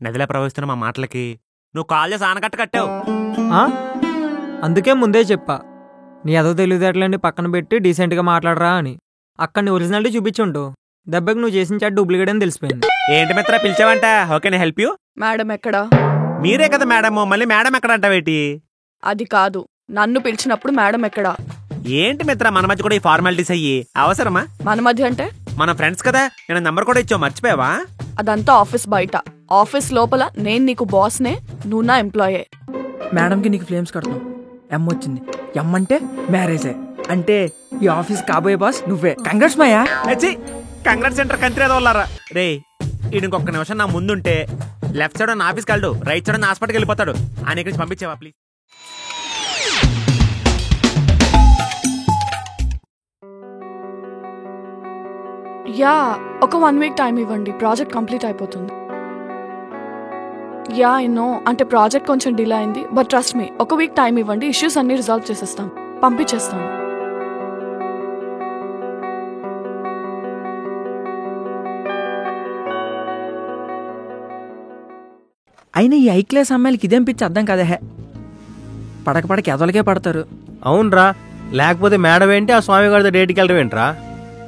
నదిలా ప్రవహిస్తున్న మా మాటలకి నువ్వు కాల్ చేసి ఆనకట్ట కట్టావు. అందుకే ముందే చెప్పా, నీ అదో తెలివితేటలండి పక్కన పెట్టి డీసెంట్గా మాట్లాడరా అని. అక్కడ నీ ఒరిజినాలిటీ చూపించుంటూ దెబ్బకి నువ్వు చేసిన చాట్ డూప్లికేట్ అని తెలిసిపోయింది. ఏంటి మిత్ర పిలిచావంట? Okay help you. మేడం ఎక్కడా? మీరే కదా మేడం, మళ్ళీ మేడం ఎక్కడ అంటావేటి? అది కాదు, నన్ను పిలిచినప్పుడు మేడం ఎక్కడా? ఏంటి మిత్ర మన మధ్య కూడా ఈ ఫార్మాలిటీస్ అయ్యి అవసరమా? మన మధ్య అంటే మన ఫ్రెండ్స్ కదా, నేను నంబర్ కూడా ఇచ్చావు మర్చిపోయావా? అదంతా ఆఫీస్ బయట. ఆఫీస్ లోపల నేను నీకు బాస్నే, నువ్వు నా ఎంప్లాయే. మేడంకి నీకు ఫ్లేమ్స్ కడతాం. ఎమ్ వచ్చింది. ఎమ్ అంటే మ్యారేజే. అంటే ఈ ఆఫీస్ కాబోయే బాస్ నువ్వే. కంగ్రాట్స్ మాయా. కంగ్రాట్స్ సెంటర్ కంత్రి అదోళ్ళారా రే. ఈయన ఇంకొక నిమిషం నా ముందుంటే లెఫ్ట్ సైడ్ నా ఆఫీస్కి వెళ్తాడు, రైట్ సైడ్ నా హాస్పిటల్కి వెళ్ళిపోతాడు. ఆయన ఇక్కడి నుంచి పంపించేవా ప్లీజ్? యా, ఒక 1 వీక్ టైం ఇవ్వండి, ప్రాజెక్ట్ కంప్లీట్ అయిపోతుంది. యా ఐ నో, అంటే ప్రాజెక్ట్ కొంచెం డిలే అయింది, బట్ ట్రస్ట్ మీ, ఒక వీక్ టైం ఇవ్వండి, ఇష్యూస్ అన్ని రిజాల్వ్ చేసేస్తాం, పంపించేస్తాను. అయినా ఈ హై క్లాస్ అమ్మాయిలకి ఇదేం పిచ్చి అర్థం కదా. పడక ఎదలకే పడతారు. అవునరా, లేకపోతే మేడం ఏంటి ఆ స్వామి గారితో డేట్కి వెళ్ళడం ఏంట్రా?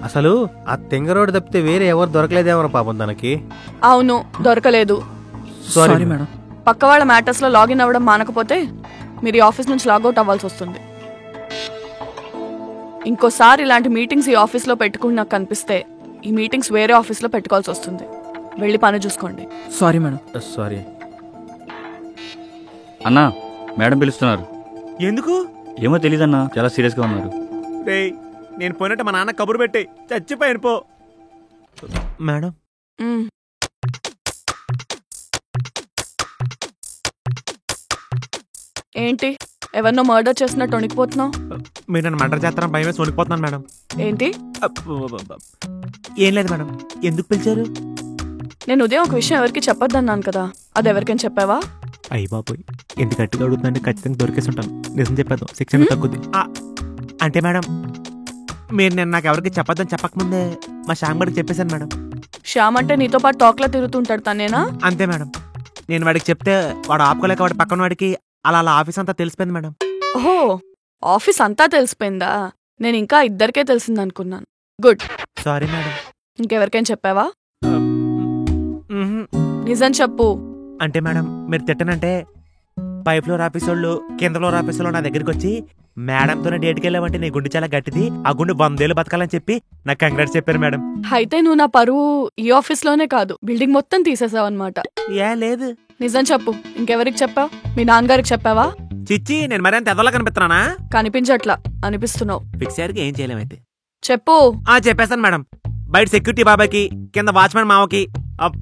అసలు ఆ తెంగరోడు తప్పితే వేరే ఎవరు దొరకలేదేమో పాపం తనకి. అవును, దొరకలేదు. Sorry madam. పక్క వాళ్ళ మ్యాటర్స్ లో లాగిన్ అవ్వడం మానకపోతే మీరు ఈ ఆఫీస్ నుంచి లాగౌట్ అవ్వాల్సి వస్తుంది. ఇంకోసారి ఇలాంటి మీటింగ్స్ ఈ ఆఫీస్ లో పెట్టుకుని నాకు కనిపిస్తే ఈ మీటింగ్స్ వేరే ఆఫీస్ లో పెట్టుకోవాల్సి వస్తుంది. వెళ్ళి పని చూసుకోండి. Sorry madam. సారీ అన్నా, మేడం పిలుస్తున్నారు. ఎందుకు ఏమో తెలీదన్నా, చాలా సీరియస్ గా ఉన్నారు. నేను పోయినట్టు మా నాన్న కబురు పెట్టి చచ్చిపోయాను పో. మేడం ఏంటి, ఎవరినో మర్డర్ చేసినట్టు వణికిపోతున్నావు? మీరు నన్ను మర్డర్ చేస్తారని భయమే వణికిపోతున్నాను మేడం. ఏంటి? ఏం లేదు మేడం. ఎందుకు పిలిచారు? నేను ఉదయం ఒక విషయం ఎవరికి చెప్పొద్దన్నాను కదా, అది ఎవరికైనా చెప్పావా? అయ్యి బాబోయ్, ఎంత గట్టిగా అడుగుతుందంటే ఖచ్చితంగా దొరికేసి ఉంటాను. నిజం చెప్పేద్దాం, శిక్షణ తగ్గుద్ది. అంటే మేడం, మీరు నేను నాకు ఎవరికి చెప్పొద్దని చెప్పకముందే మా శ్యామ్ గడికి చెప్పేశాను మేడం. శ్యామ్ అంటే నీతో పాటు టాక్లో తిరుగుతుంటాడు తనేనా? అంతే మేడం. నేను వాడికి చెప్తే వాడు ఆపుకోలేక వాడి పక్కన వాడికి అలా ఆఫీస్ అంతా తెలిసిపోయింది మేడం. ఓహో, ఆఫీస్ అంతా తెలిసిపోయిందా? నేను ఇంకా ఇద్దరికే తెలిసిందనుకున్నాను. గుడ్. Sorry madam. ఇంకెవరికైనా చెప్పావా? నిజం చెప్పు. అంటే మేడం, మీరు తిట్టనంటే పై ఫ్లోర్ ఆఫీస్ వాళ్ళు కింద ఫ్లోర్ ఆఫీస్ వాళ్ళు నా దగ్గరికి వచ్చి మేడంతోనే డేట్కి వెళ్ళామంటే నీ గుండె చాలా గట్టిది, ఆ గుండె 100 ఏళ్ళు బతకాలని చెప్పి నాకు కంగ్రాట్స్ చెప్పారు మేడం. అయితే నువ్వు నా పరువు ఈ ఆఫీస్ లోనే కాదు, బిల్డింగ్ మొత్తం తీసేసావు అనమాట. ఏ లేదు. నిజం చెప్పు, ఇంకెవరికి చెప్పావు? మీ నాన్నగారికి చెప్పావా? చిచ్చి, నేను మరింత ఎదలా కనిపిస్తున్నానా? కనిపించట్లా, అనిపిస్తున్నావు. ఫిక్స్ అయ్యారికి ఏం చేయలేమైతే. చెప్పు. చెప్పేస్తాను మేడం. బయట సెక్యూరిటీ బాబాకి, కింద వాచ్మెన్ మావకి,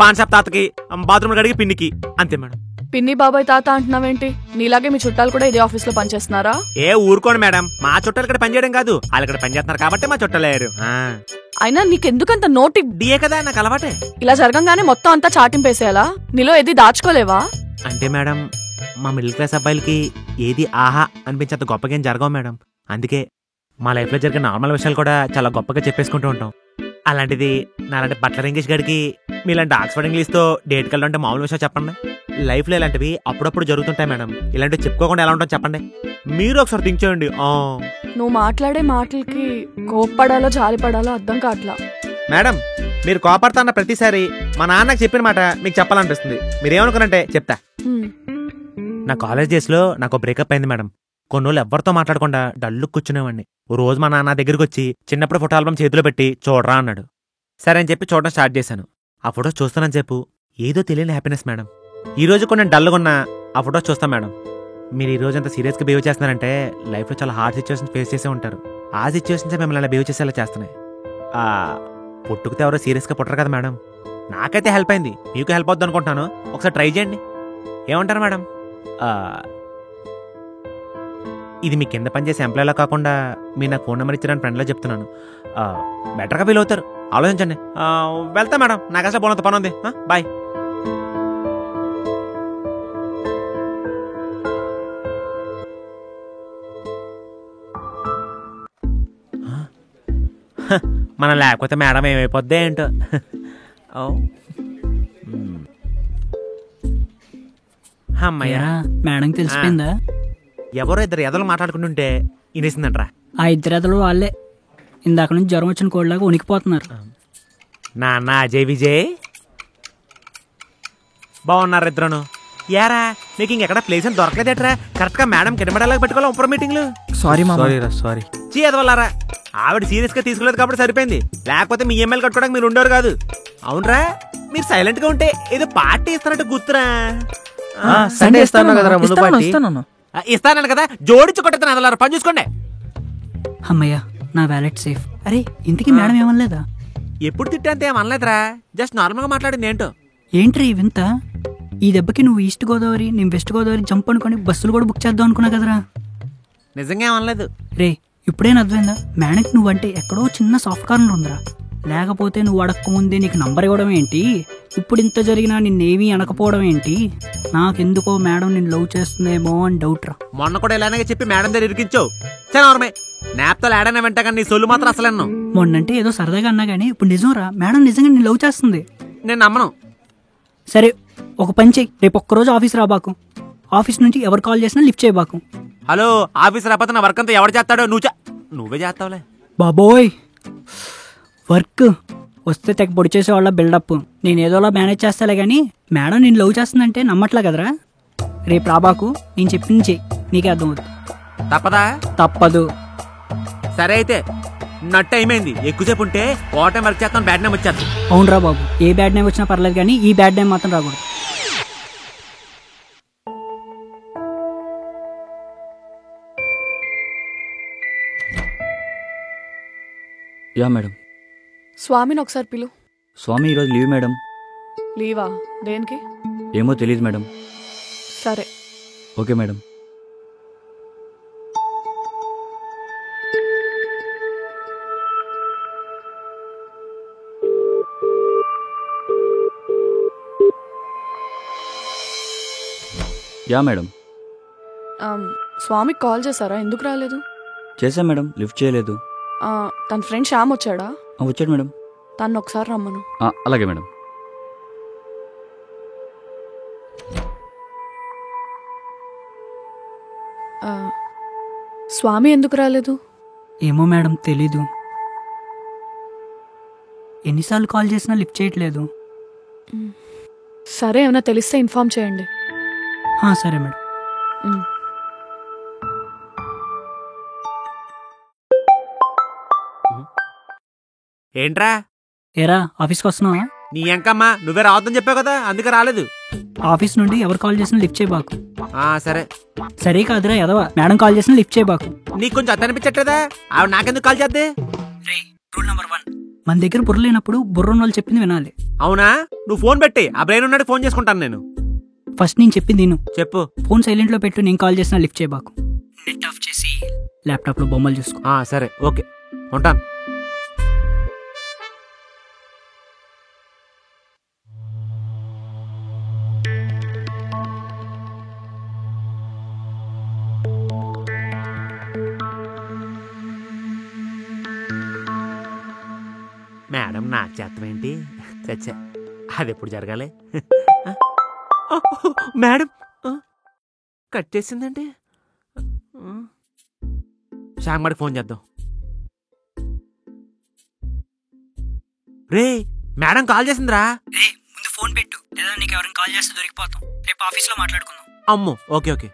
పాన్ షాప్ తాతకి, బాత్రూమ్ గడికి పిన్నికి, అంతే మేడం. పిన్ని బాబాయ్ తాత అంటున్నావేంటి? నీలాగే మీ చుట్టాలు కూడా ఇదే ఆఫీస్ లో పనిచేస్తున్నారా? ఏ ఊరుకోండి మేడం, మా చుట్టాలు ఇక్కడ పనిచేయడం కాదు, వాళ్ళు ఇక్కడ పనిచేస్తున్నారు కాబట్టి మా చుట్టాలు అయ్యారు. అయినా నీకెందుకంత నోటి డిఏ కదా, నాకు అలవాటే. ఇలా జరగంగానే మొత్తం అంతా చాటింపేసేయాలా? నీలో ఏది దాచుకోలేవా? అంటే మేడం, మా మిడిల్ క్లాస్ అబ్బాయిలకి ఏది ఆహా అనిపించేంత గొప్పగా ఏం జరగవు మేడం. అందుకే మా లైఫ్ లో జరిగే నార్మల్ విషయాలు కూడా చాలా గొప్పగా చెప్పేసుకుంటూ ఉంటాం. అలాంటిది నాలాంటి బట్లర్ ఇంగ్లీష్ గడికి మీలాంటి ఆక్స్ఫర్డ్ ఇంగ్లీష్ తో డేట్కి వెళ్ళాలంటే మామూలు విషయం చెప్పండి. లైఫ్ లో ఇలాంటివి అప్పుడప్పుడు జరుగుతుంటాయి మేడం. ఇలాంటివి చెప్పుకోకుండా ఎలా ఉంటాం చెప్పండి? మీరు ఒకసారి థింక్ చేయండి. నువ్వు మాట్లాడే మాటలకి కోప్పడాలో జాలిపడాలో అర్థం కావట్లా. మేడం, మీరు కోపడతాన్న ప్రతిసారి మా నాన్నకు చెప్పిన మాట మీకు చెప్పాలనిపిస్తుంది. మీరేమనుకున్నారంటే చెప్తా. నా కాలేజ్ డేస్ లో నాకు బ్రేకప్ అయింది మేడం. కొన్ని రోజులు ఎవరితో మాట్లాడకుండా డల్లు కూర్చునేవాడిని. ఓ రోజు మా నాన్న దగ్గరికి వచ్చి చిన్నప్పుడు ఫోటో ఆల్బమ్ చేతిలో పెట్టి చూడరా అన్నాడు. సరే అని చెప్పి చూడడం స్టార్ట్ చేశాను. ఆ ఫొటోస్ చూస్తానని చెప్పు ఏదో తెలియని హ్యాపీనెస్ మేడం. ఈ రోజు కొన్ని డల్గా ఉన్నా ఆ ఫొటోస్ చూస్తాను మేడం. మీరు ఈ రోజు అంత సీరియస్గా బిహేవ్ చేస్తున్నారంటే లైఫ్లో చాలా హార్డ్ సిచ్యువేషన్స్ ఫేస్ చేసే ఉంటారు. ఆ సిచ్యువేషన్స్ మిమ్మల్ని అలా బిహేవ్ చేసేలా చేస్తున్నాయి. పుట్టుకుతే ఎవరో సీరియస్గా పుట్టరు కదా మేడం. నాకైతే హెల్ప్ అయింది, మీకు హెల్ప్ అవుద్ది అనుకుంటున్నాను. ఒకసారి ట్రై చేయండి. ఏమంటారు మేడం? ఇది మీ కింద పనిచేసే ఎంప్లాయ్లా కాకుండా మీరు నాకు ఫోన్ నెంబర్ ఇచ్చారని ఫ్రెండ్లో చెప్తున్నాను. బెటర్గా ఫీల్ అవుతారు, ఆలోచించండి. వెళ్తా మేడం, నాకు అసలు పోనంత పని ఉంది. బాయ్. మనం లేకపోతే మేడం ఏమైపోద్ది ఏంటో. అమ్మయ్యా, మేడం తెలిసిపోయిందా? ఎవరో ఇద్దరు ఎదలు మాట్లాడుకుంటుంటే ఇనేసిందంట్రా. ఆ ఇద్దరు ఎదలు వాళ్ళే. ఇందాక నుంచి జ్వరం వచ్చిన కోళ్ళలాగా ఉనికిపోతున్నారు. నాన్న అజయ్ విజయ్ బాగున్నారు ఇద్దరును. యారా నీకు ఇంకెక్కడ ప్లేస్ అని దొరకలేదేట్రా? కరెక్ట్ గా మేడం కిటబడలాగా పెట్టుకోవాలి ఉపర్ మీటింగ్లు. సారీ మామ. సారీ. చీదవల్లారా, ఆవిడ సీరియస్ గా తీసుకోలేదు కాబట్టి సరిపోయింది. లేకపోతే మీ ఎమ్మెల్యే కట్టుకోవడానికి మీరు ఉండేవారు కాదు. అవునరా, మీరు సైలెంట్ గా ఉంటే ఏదో పార్టీ ఇస్తానంటే గుర్తురా. సండే ఇస్తాను కదరా ముందు పార్టీ. ఇస్తాను కదా, జోడించి కొట్టేస్తాను. అదలారా పని చూసుకోండి. అమ్మయ్యా, నా వ్యాలెట్ సేఫ్. అరే ఇంతకీ మేడం ఏమనలేదా? ఎప్పుడు తిట్టంతే ఏం అనలేదురా, జస్ట్ నార్మల్ గా మాట్లాడింది. ఏంటో ఏంట్రీ వింత? ఈ దెబ్బకి నువ్వు ఈస్ట్ గోదావరి, నేను వెస్ట్ గోదావరి జంప్ అనుకుని బస్సులు కూడా బుక్ చేద్దాం అనుకున్నా కదరా. నిజంగా ఏమనలేదు రే. ఇప్పుడేం అర్థమైందా? మేడంకి నువ్వంటే ఎక్కడో చిన్న సాఫ్ట్ కార్నర్ ఉందిరా. లేకపోతే నువ్వు అడక్కముందే నీకు నంబర్ ఇవ్వడం ఏంటి? ఇప్పుడు ఇంత జరిగినా నిన్నేమీ అనకపోవడం ఏంటి? నాకెందుకో మేడం నిన్ను లవ్ చేస్తుందేమో అని డౌట్ రా. మొన్న కూడా ఇలానే చెప్పి మేడం దగ్గర ఇరికించావు. చనవరమే నాప్తో ఆడనే వెంట కానీ నీ సొల్లు మాత్రం అసలు. మొన్నంటే ఏదో సరదాగా అన్నా కానీ ఇప్పుడు నిజం రా. మేడం నిజంగా నేను లవ్ చేస్తుంది. నేను నమ్మను. సరే ఒక పని చెయ్యి, రేపు ఒక్కరోజు ఆఫీస్ రాబాకు. ఆఫీస్ నుంచి ఎవరు కాల్ చేసినా లిఫ్ట్ చేయబాకు. హలో, ఆఫీస్ రాకపోతే నా వర్క్ అంతా ఎవరు చేస్తాడో? నువ్వే చేస్తావులే. బాబోయ్, వర్క్ వస్తే తెగ పొడి చేసే వాళ్ళ బిల్డప్. నేను ఏదోలా మేనేజ్ చేస్తాలే కానీ మేడం నేను లవ్ చేస్తుందంటే నమ్మట్లే కదరా. రేపు రాబాకు, నేను చెప్పింది చెయ్యి, నీకే అర్థం అవుతుంది. తప్పదా? తప్పదు. సరే అయితే నట్టు అయిపోయింది. ఎక్కువసేపు ఉంటే ఓవర్ టైం వర్క్ చేస్తాను, బ్యాడ్ నేమ్ వచ్చేస్తాను. అవునరా బాబు, ఏ బ్యాడ్ నేమ్ వచ్చినా పర్లేదు కానీ ఈ బ్యాడ్ నేమ్ మాత్రం రాకూడదు. Yeah madam. స్వామిని ఒకసారి పిలు. స్వామి ఈరోజు లీవ్ మేడం. లీవా? దేనికి? ఏమో తెలియదు మేడం. సరే. Okay madam. Yeah madam. స్వామికి కాల్ చేశారా? ఎందుకు రాలేదు? చేశా మేడం, లిఫ్ట్ చేయలేదు. తన ఫ్రెండ్ శ్యామ్ వచ్చాడా? వచ్చాడు మేడం. తను ఒకసారి రమ్మను. అలాగే మేడం. స్వామి ఎందుకు రాలేదు? ఏమో మేడం, తెలీదు. ఎన్నిసార్లు కాల్ చేసినా లిఫ్ట్ చేయట్లేదు. సరే, ఏమైనా తెలిస్తే ఇన్ఫార్మ్ చేయండి. సరే మేడం. ఏంట్రా? ఏరా ఆఫీస్కి వస్తున్నావా? నీ ఎంకమ్మా, నువ్వే రావద్దని చెప్పావు కదా, అందుకే రాలేదు. ఆఫీస్ నుండి ఎవరు కాల్ చేసినా లిఫ్ట్ చేయబాకు. సరే. సరే కాదురా ఎదవా, మేడం కాల్ చేసినా లిఫ్ట్ చేయబాకు. నీకు కొంచెం అర్థం అనిపించట్లేదా? ఆవిడ నాకెందుకు కాల్ చేద్దే? రూల్ నెంబర్ 1, మన దగ్గర బుర్ర లేనప్పుడు బుర్ర వాళ్ళు చెప్పింది వినాలి. అవునా? నువ్వు ఫోన్ పెట్టి ఆ బ్రెయిన్ ఉన్నాడు, ఫోన్ చేసుకుంటాను నేను. ఫస్ట్ నేను చెప్పింది నేను చెప్పు. ఫోన్ సైలెంట్ లో పెట్టు, నేను కాల్ చేసినా లిఫ్ట్ చేయబాకు. నెట్ ఆఫ్ చేసి ల్యాప్టాప్ లో బొమ్మలు చూసుకో. సరే, ఓకే, ఉంటాను. మేడం నాకు చేస్తామేంటి? చచ్చా, అది ఎప్పుడు జరగాలి? మేడం కట్ చేసిందండి. శ్యామ్గడికి ఫోన్ చేద్దాం. రే, మేడం కాల్ చేసిందిరా. ముందు ఫోన్ పెట్టు, లేదా నీకు ఎవరైనా కాల్ చేస్తే దొరికిపోతాం. రేపు ఆఫీస్ లో మాట్లాడుకుందాం. అమ్మో, ఓకే ఓకే.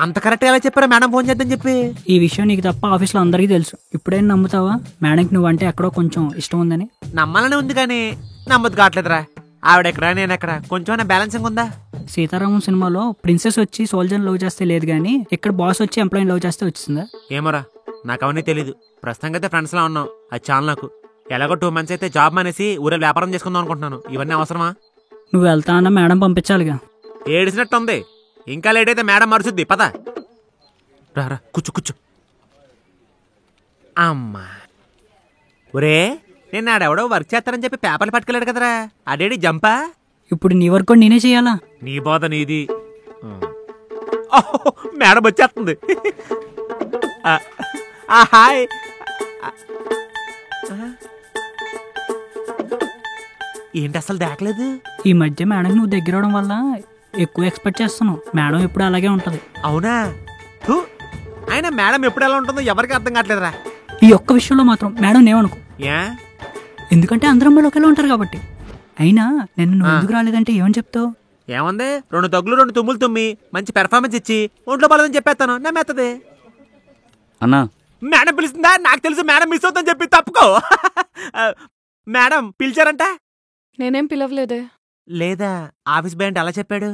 అంత కరెక్ట్ ఎలా చెప్పారా మేడం ఫోన్ చేద్దని చెప్పి? ఈ విషయం నీకు తప్ప ఆఫీస్ లో అందరికీ తెలుసు. ఇప్పుడైనా నమ్ముతావా మేడంకి నువ్వంటే ఎక్కడో కొంచెం ఇష్టం ఉందని? నమ్మాలనే ఉంది కానీ నమ్మదు కావట్లేదురా. ఆవిడెక్కడా, నేనెక్కడా, కొంచెం బ్యాలెన్సింగ్ ఉందా? సీతారామం సినిమాలో ప్రిన్సెస్ వచ్చి సోల్జర్ లవ్ చేస్తే లేదు కానీ ఇక్కడ బాస్ వచ్చి ఎంప్లాయీ లవ్ చేస్తే వచ్చిందా? ఏమోరా, నాకు అవన్నీ తెలీదు. ప్రస్తుతంగా అయితే ఫ్రెండ్స్ లా ఉన్నాం, అది చాలు నాకు. ఎలాగో 2 months అయితే జాబ్ మానేసి ఊరే వ్యాపారం చేసుకుందాం అనుకుంటున్నాను. ఇవన్నీ అవసరమా? నువ్వు వెళ్తా అన్న మేడం పంపించాలిగా. ఏడిసినట్టు ఉంది. ఇంకా లేట్ అయితే మేడం మరుచుద్ది. పద రా, కూర్చో కూర్చో. అమ్మా, ఒరే, నేను ఆడెవడో వర్క్ చేస్తానని చెప్పి పేపర్లు పట్టుకెళ్ళాడు కదరా, అడేడి జంపా? ఇప్పుడు నీ వర్క్ నేనే చేయాలా? నీ బోధ నీది. మేడం వచ్చేస్తుంది. హాయ్. ఏంటి అసలు దాకలేదు? ఈ మధ్య మేడం నువ్వు దగ్గర అవడం వల్ల ఎక్కువ ఎక్స్పెక్ట్ చేస్తున్నావు. మేడం ఎప్పుడు అలాగే ఉంటది. అవునా? హు, అయినా మేడం ఎప్పుడు ఎలా ఉంటుందో ఎవరికి అర్థం కావట్లేదురా. ఈ ఒక్క విషయంలో మాత్రం మేడం నేమనుకో, ఏ? ఎందుకంటే అందరం అమ్మాయిలు ఒకేలా ఉంటారు కాబట్టి. అయినా నిన్ను నువ్వు ఎందుకు రాలేదంటే ఏమని చెప్తావు? ఏముంది, 2 దగ్గులు 2 తుమ్ములు తుమ్మి మంచి పెర్ఫార్మెన్స్ ఇచ్చి ఒంట్లో బాలేదని చెప్పేస్తాను. నమ్మేస్తుంది. అన్నా మేడం పిలుస్తుందా? నాకు తెలుసు మేడం మిస్ అవుతుందని చెప్పి తప్పుకో. మేడం పిలిచారంట? నేనేం పిలవలేదే. లేదా ఆఫీస్ బాయ్ అంటే అలా చెప్పాడు.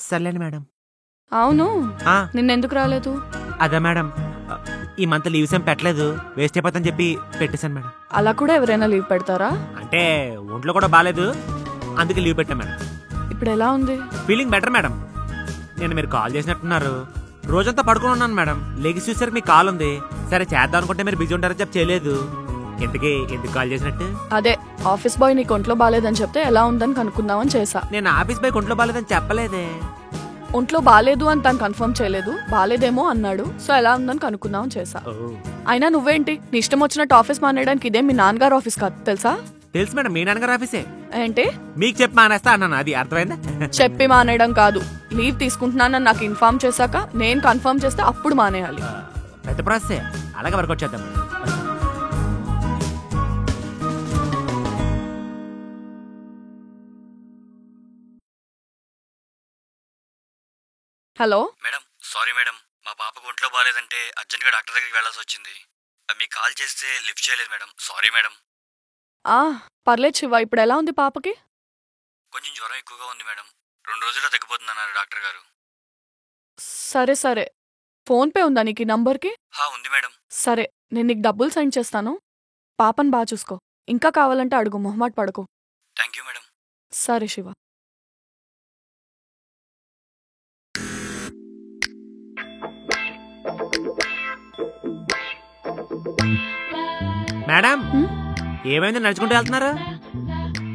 సర్లేండి మేడం. అవును, ఆ, నిన్నెందుకు రాలేదు? అదే మేడం, ఈ మంత్ లీవ్స్ ఏం పెట్టలేదు, వేస్ట్ అయిపోతుందని చెప్పి పెట్టేశాను మేడం. అలా కూడా ఎవరైనా లీవ్ పెడతారా? అంటే ఒంట్లో కూడా బాగాలేదు, అందుకే లీవ్ పెట్టాను మేడం. ఇప్పుడు ఎలా ఉంది? Feeling better madam. నేను మీరు కాల్ చేసినట్టున్నారు, రోజంతా పడుకుని ఉన్నాను మేడం. లెగిసి చూసారు మీకు కాల్ ఉంది. సరే చేద్దాం అనుకుంటే మీరు బిజీ ఉంటారని చెప్పి చేయలేదు. ఎందుకు కాల్ చేసినట్టు? అదే ఆఫీస్ బాయ్ నీకు ఒంట్లో బాగాలేదని చెప్తే ఎలా ఉందని కనుక్కుందామని చేసా. నేను ఆఫీస్ బాయ్ ఒంట్లో బాగాలేదని చెప్పలేదే. ఒంట్లో బాగాలేదు అని తను కన్ఫర్మ్ చేయలేదు, బాగాలేదేమో అన్నాడు. సో ఎలా ఉందని కనుక్కుందామని చేసా. అయినా నువ్వేంటి నీ ఇష్టం వచ్చినట్టు ఆఫీస్ మానేయడానికి? ఇదే మీ నాన్నగారు ఆఫీస్ కాదు తెలుసా? తెలుసు మేడం, మీ నాన్నగారు ఆఫీసే. ఏంటి? మీకు చెప్పి మానేస్తా అన్నాను, అది అర్థమైందా? చెప్పి మానేయడం కాదు, లీవ్ తీసుకుంటున్నానని నాకు ఇన్ఫార్మ్ చేశాక నేను కన్ఫర్మ్ చేస్తే అప్పుడు మానేయాలి. పెద్ద ప్రాసెసే, అలాగే వర్కౌట్ చేద్దాం madam. Hello madam, sorry madam, మా పాపకు ఒంట్లో బాగాలేదంటే అర్జెంట్గా డాక్టర్ దగ్గరికి వెళ్ళాల్సి వచ్చింది. మీకు కాల్ చేస్తే లిఫ్ట్ చేయలేదు మేడం, సారీ మేడం. పర్లేదు శివ, ఇప్పుడు ఎలా ఉంది పాపకి? కొంచెం జ్వరం ఎక్కువగా ఉంది మేడం, 2 రోజుల్లో తగ్గిపోతుందన్నారు డాక్టర్ గారు. సరే సరే, ఫోన్పే ఉందా నీకు ఈ నంబర్కి? ఉంది మేడం. సరే, నేను నీకు డబ్బులు సెండ్ చేస్తాను. పాపని బాగా చూసుకో. ఇంకా కావాలంటే అడుగు, మొహమాట పడకు. Thank you madam. సరే శివ. మేడం ఏమైంది, నడుచుకుంటూ వెళ్తున్నారు?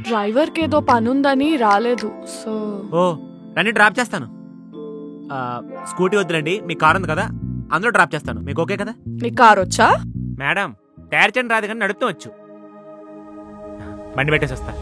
డ్రైవర్కి ఏదో పనుందని రాలేదు. సో ఓ రండి, డ్రాప్ చేస్తాను. స్కూటీ వద్దులండి, మీ కార్ ఉంది కదా, అందులో డ్రాప్ చేస్తాను. మీకు ఓకే కదా? నీ కార్ వచ్చా? మేడం టైర్ చెండి రాదు కానీ నడుపుతూ వచ్చు. బండి పెట్టేసి వస్తా.